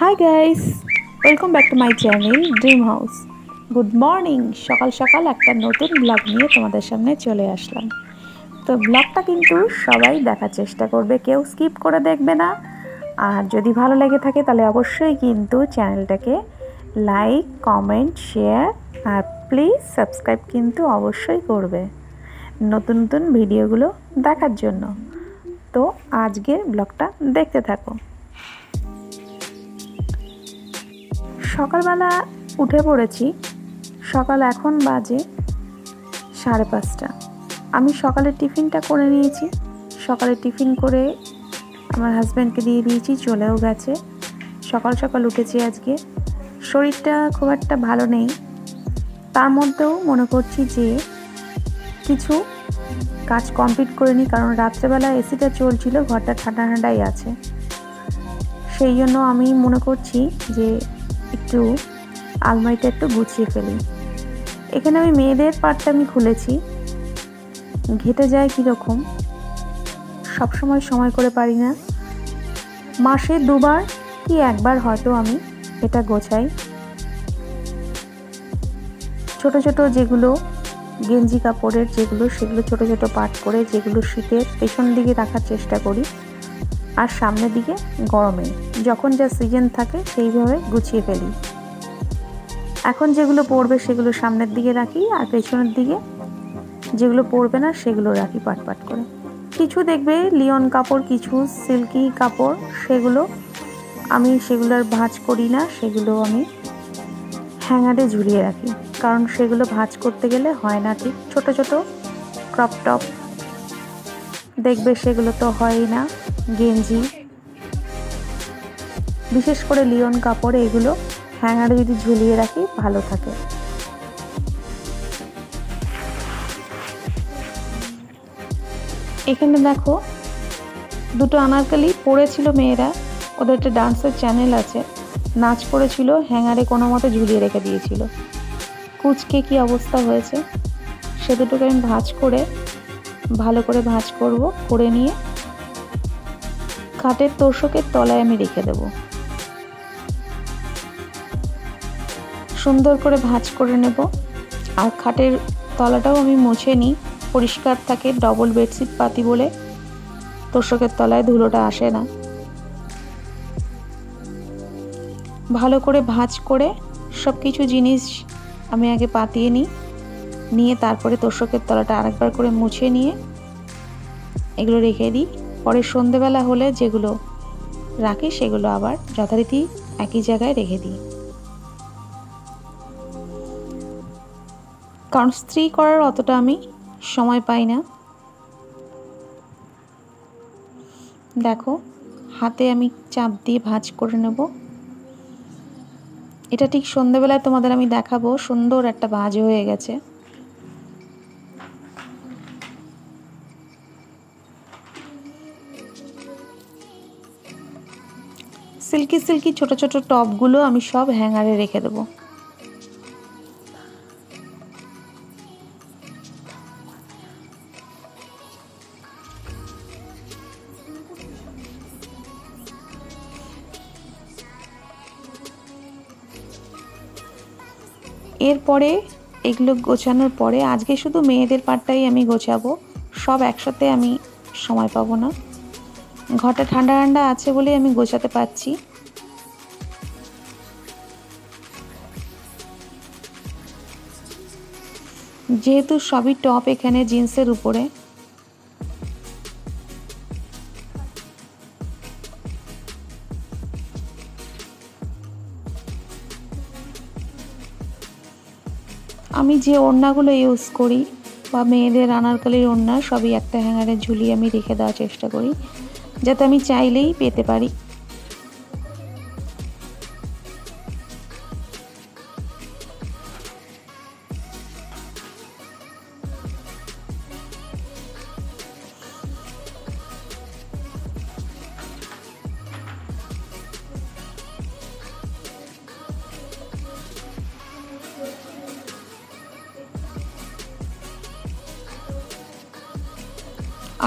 Hi guys, welcome back to my channel dream house. Good morning. সকাল সকাল একটা নতুন ব্লগ নিয়ে তোমাদের সামনে চলে আসলাম। তো ব্লগটা কিন্তু সবাই দেখার চেষ্টা করবে, কেউ স্কিপ করে দেখবে না। আর যদি ভালো লেগে থাকে তাহলে অবশ্যই কিন্তু চ্যানেলটাকে লাইক, কমেন্ট, শেয়ার আর প্লিজ সাবস্ক্রাইব কিন্তু অবশ্যই করবে নতুন নতুন ভিডিওগুলো দেখার জন্য। তো আজকের ব্লগটা দেখতে থাকো। সকালবেলা উঠে পড়েছি। সকাল এখন বাজে 5:30। আমি সকালের টিফিনটা করে নিয়েছি। সকালে টিফিন করে আমার হাজব্যান্ডকে দিয়ে দিয়েছি, চলেও গেছে। সকাল সকাল উঠেছি। আজকে শরীরটা খুব একটা ভালো নেই, তার মধ্যেও মনে করছি যে কিছু কাজ কমপ্লিট করে নিই, কারণ রাত্রেবেলা এসিটা চলছিল, ঘরটা ঠান্ডা ঠান্ডাই আছে। সেই জন্য আমি মনে করছি যে একটু আলমারিটা একটু গুছিয়ে ফেলি। এখানে আমি মেয়েদের পার্টটা আমি খুলেছি, ঘেটে যায় কীরকম, সবসময় সময় করে পারি না। মাসে 2বার কি 1বার হয়তো আমি এটা গোছাই। ছোট ছোট যেগুলো গেঞ্জি কাপড়ের যেগুলো, সেগুলো ছোট ছোট পার্ট করে, যেগুলো শীতের পেছন দিকে রাখার চেষ্টা করি, আর সামনের দিকে গরমে যখন যা সিজন থাকে সেইভাবে গুছিয়ে ফেলি। এখন যেগুলো পরবে সেগুলো সামনের দিকে রাখি, আর পেছনের দিকে যেগুলো পরবে না সেগুলো রাখি পাট পাট করে। কিছু দেখবে লিওন কাপড়, কিছু সিল্কি কাপড়, সেগুলো আমি সেগুলোর ভাঁজ করি না, সেগুলো আমি হ্যাঙ্গারে ঝুলিয়ে রাখি, কারণ সেগুলো ভাঁজ করতে গেলে হয় না ঠিক। ছোট ছোট ক্রপ টপ দেখবে সেগুলো তো হয়ই না। গেঞ্জি, বিশেষ করে লিওন কাপড়, এগুলো হ্যাঙ্গারে যদি ঝুলিয়ে রাখি ভালো থাকে। এখানে দেখো দুটো আনারকলি পরেছিল মেয়েরা, ওদের একটা ডান্সের চ্যানেল আছে, নাচ করেছিল, হ্যাঙ্গারে কোনো মতে ঝুলিয়ে রেখে দিয়েছিল। কুচকে কি অবস্থা হয়েছে। সে দুটোকে আমি ভাঁজ করে ভালো করে ভাঁজ করব, করে নিয়ে খাটের তোষকের তলায় আমি রেখে দেব। সুন্দর করে ভাঁজ করে নেব। আর খাটের তলাটাও আমি মুছে নিই, পরিষ্কার থাকে। ডবল বেডশিট পাতি বলে তোষকের তলায় ধুলোটা আসে না। ভালো করে ভাঁজ করে সব কিছু জিনিস আমি আগে পাতিয়ে নিয়ে তারপরে তোষকের তলাটা আরেকবার করে মুছে নিয়ে এগুলো রেখে দিই। পরে সন্ধেবেলা হলে যেগুলো রাখি সেগুলো আবার যথারীতি একই জায়গায় রেখে দিই, কারণ ইস্ত্রি করার অতটা আমি সময় পাই না। দেখো হাতে আমি চাপ দিয়ে ভাঁজ করে নেব। এটা ঠিক সন্ধেবেলায় তোমাদের আমি দেখাবো। সুন্দর একটা ভাঁজ হয়ে গেছে। সিল্কি সিল্কি ছোট ছোট টপগুলো আমি সব হ্যাঙ্গারে রেখে দেবো। এরপরে এগুলো গোছানোর পরে আজকে শুধু মেয়েদের পার্টটাই আমি গোছাবো, সব একসাথে আমি সময় পাবো না। ঘরটা ঠান্ডা ঠান্ডা আছে বলেই আমি গোছাতে পারছি। যেহেতু সবই টপ এখানে জিন্সের উপরে, আমি যে ওড়নাগুলো ইউজ করি বা মেয়েদের আনারকলির ওড়না সবই একটা হ্যাঙ্গারে ঝুলিয়ে আমি রেখে দেওয়ার চেষ্টা করি, যাতে আমি চাইলেই পেতে পারি।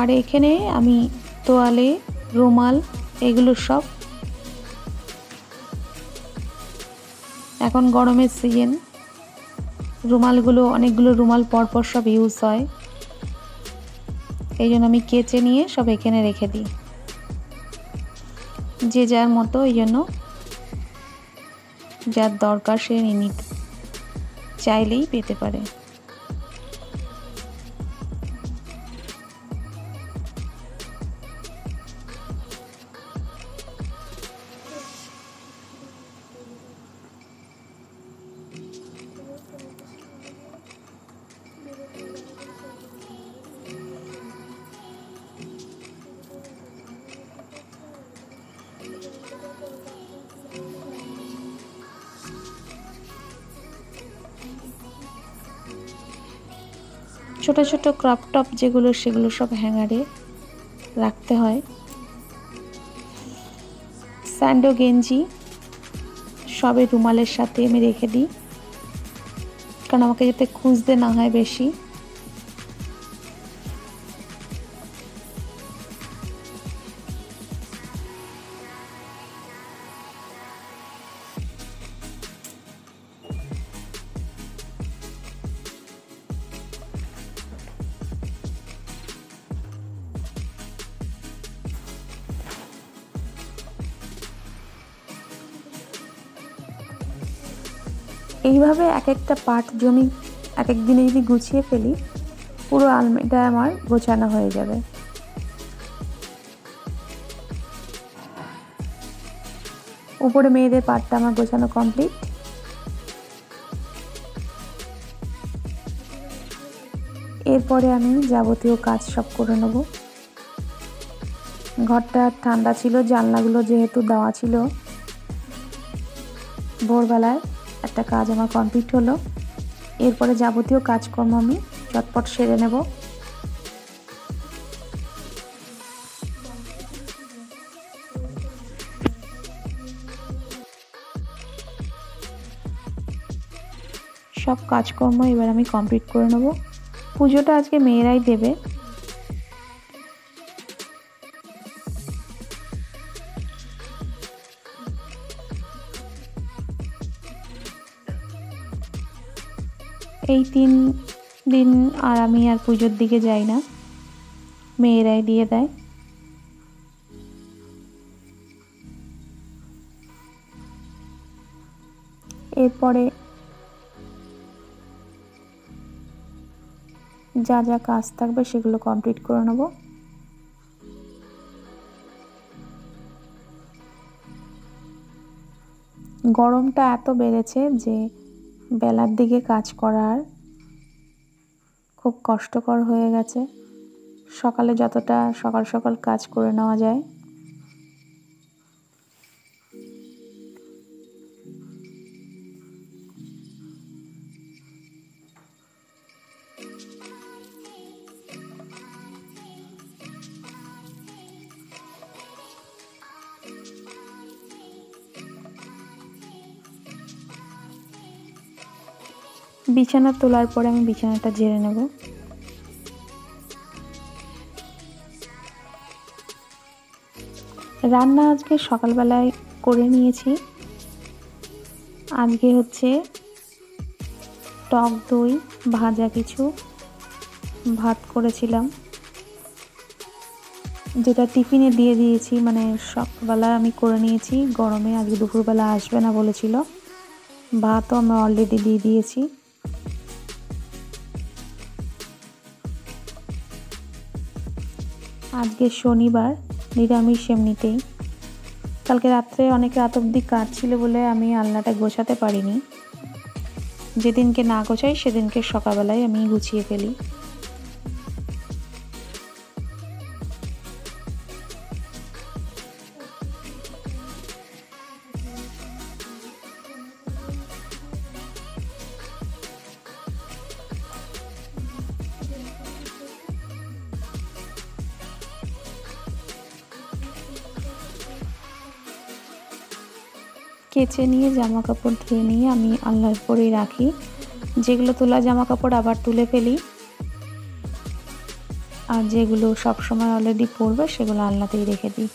আর এখানে আমি তোয়ালে, রুমাল এগুলো সব এখন গরমের সিজন, রুমালগুলো অনেকগুলো রুমাল পরপর সব ইউজ হয়, এই জন্য আমি কেচে নিয়ে সব এখানে রেখে দিই। যে যার মতো, এই জন্য যার দরকার সে নিতে চাইলেই পেতে পারে। ছোট ছোট ক্রপ টপ যেগুলো, সেগুলো সব হ্যাঙ্গারে রাখতে হয়। স্যান্ডো গেঞ্জি সবে রুমালের সাথে আমি রেখে দিই, কারণ আমাকে যাতে খুঁজতে না হয় বেশি। এইভাবে এক একটা পার্ট জমি এক এক দিনে যদি গুছিয়ে ফেলি, পুরো আলমারিটা আমার গোছানো হয়ে যাবে। উপরে মেয়েদের পার্টটা আমার গোছানো কমপ্লিট। এরপরে আমি যাবতীয় কাজ সব করে নেব। ঘরটা ঠান্ডা ছিল, জানলাগুলো যেহেতু দেওয়া ছিল, ভোরবেলায় একটা কাজ আমার কমপ্লিট হলো। এরপরে যাবতীয় কাজকর্ম আমি চটপট সেরে নেব। সব কাজকর্ম এবার আমি কমপ্লিট করে নেব। পুজোটা আজকে মেয়েরাই দেবে। এই 3 দিন আর আমি আর পুজোর দিকে যাই না, মেয়েরাই দিয়ে দেয়। এরপরে যা যা কাজ থাকবে সেগুলো কমপ্লিট করে নেব। গরমটা এত বেড়েছে যে বেলার দিকে কাজ করার খুব কষ্টকর হয়ে গেছে। সকালে যতটা সকাল সকাল কাজ করে নেওয়া যায়, বিছানা তোলার পরে আমি বিছানাটা ঝেড়ে নেব। রান্না আজকে সকালবেলায় করে নিয়েছি। আজকে হচ্ছে টক দই, ভাজা কিছু, ভাত করেছিলাম যেটা টিফিনে দিয়ে দিয়েছি, মানে সকালবেলা আমি করে নিয়েছি। গরমে আজকে দুপুরবেলা আসবে না বলেছিল, ভাতও আমি অলরেডি দিয়ে দিয়েছি। আজকে শনিবার, নিরামিষ এমনিতেই। কালকে রাত্রে অনেক রাত অবধি কাজ ছিল বলে আমি আলনাটা গোছাতে পারিনি। যেদিনকে না গোছাই সেদিনকে সকালবেলায় আমি গুছিয়ে ফেলি। কেচে নিয়ে জামা কাপড় ধুয়ে নিয়ে আমি আলনার উপরেই রাখি। যেগুলো তোলা জামা কাপড় আবার তুলে ফেলি, আর যেগুলো সব সময় অলরেডি পরবে সেগুলো আলনাতেই রেখে দিই।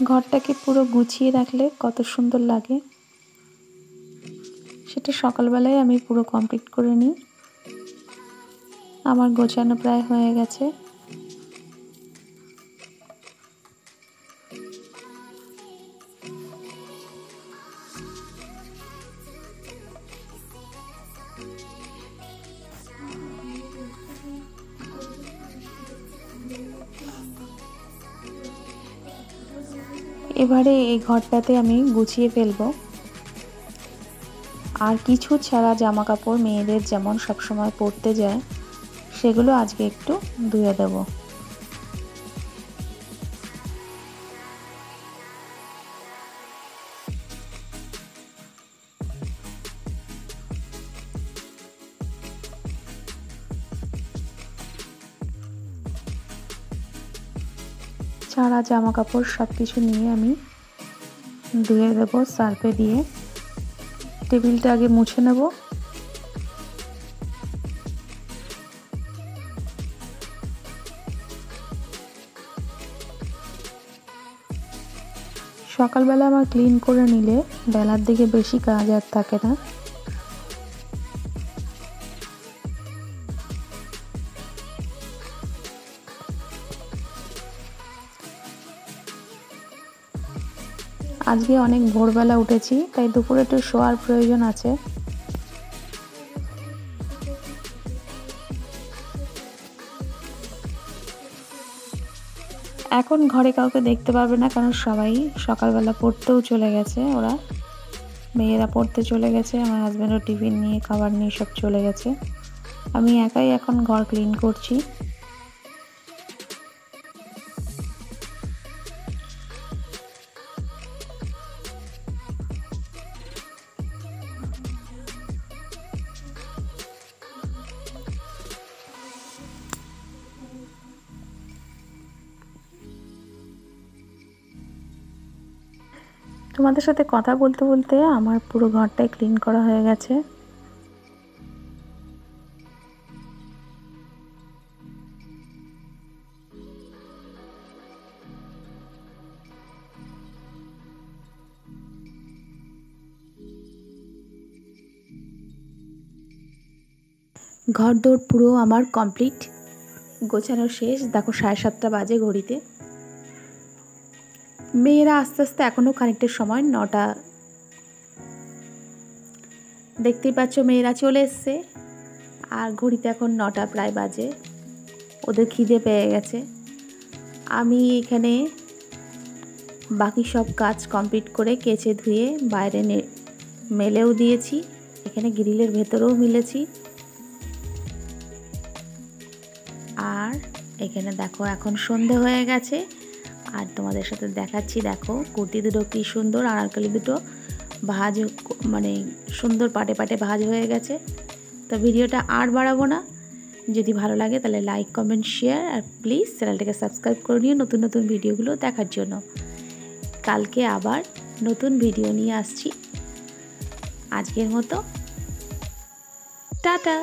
ঘরটাকে পুরো গুছিয়ে রাখলে কত সুন্দর লাগে, সেটা সকালবেলায় আমি পুরো কমপ্লিট করে নিই। আমার গোছানো প্রায় হয়ে গেছে। এবারে এই ঘরটাতে আমি গুছিয়ে ফেলবো। আর কিছু ছাড়া জামা কাপড় মেয়েদের যেমন সবসময় পরতে যায়, সেগুলো আজকে একটু ধুয়ে দেব। ছাড়া জামা কাপড় সব কিছু নিয়ে আমি ধুয়ে দেব সার্ফে দিয়ে। টেবিলটা আগে মুছে নেব। সকালবেলা আমার ক্লিন করে নিলে বেলার দিকে বেশি কাজ আর থাকে না। আজকে অনেক ভোরবেলা উঠেছি, তাই দুপুরে একটু শোয়ার প্রয়োজন আছে। এখন ঘরে কাউকে দেখতে পারবে না, কারণ সবাই সকালবেলা পড়তেও চলে গেছে। ওরা মেয়েরা পড়তে চলে গেছে, আমার হাজব্যান্ডও টিফিন নিয়ে খাবার নিয়ে সব চলে গেছে। আমি একাই এখন ঘর ক্লিন করছি। তোমাদের সাথে কথা বলতে বলতে আমার পুরো ঘরটাই ক্লিন করা হয়ে গেছে। ঘরদোর পুরো আমার কমপ্লিট, গোছানো শেষ। দেখো 7:30 বাজে ঘড়িতে। মেয়েরা আস্তে আস্তে এখনও খানিকটা সময়, 9টা, দেখতেই পাচ্ছ মেয়েরা চলে এসছে। আর ঘড়িতে এখন 9টা প্রায় বাজে। ওদের খিদে পেয়ে গেছে। আমি এখানে বাকি সব কাজ কমপ্লিট করে কেচে ধুয়ে বাইরে মেলেও দিয়েছি। এখানে গ্রিলের ভেতরেও মিলেছি। আর এখানে দেখো এখন সন্ধে হয়ে গেছে। আর তোমাদের সাথে দেখাচ্ছি, দেখো কুর্তি দুটো কি সুন্দর, আনারকলি দুটো ভাঁজ, মানে সুন্দর পাটে পাটে ভাঁজ হয়ে গেছে। তো ভিডিওটা আর বাড়াবো না। যদি ভালো লাগে তাহলে লাইক, কমেন্ট, শেয়ার, আর প্লিজ চ্যানেলটাকে সাবস্ক্রাইব করে নিও নতুন নতুন ভিডিওগুলো দেখার জন্য। কালকে আবার নতুন ভিডিও নিয়ে আসছি। আজকের মতো টাটা।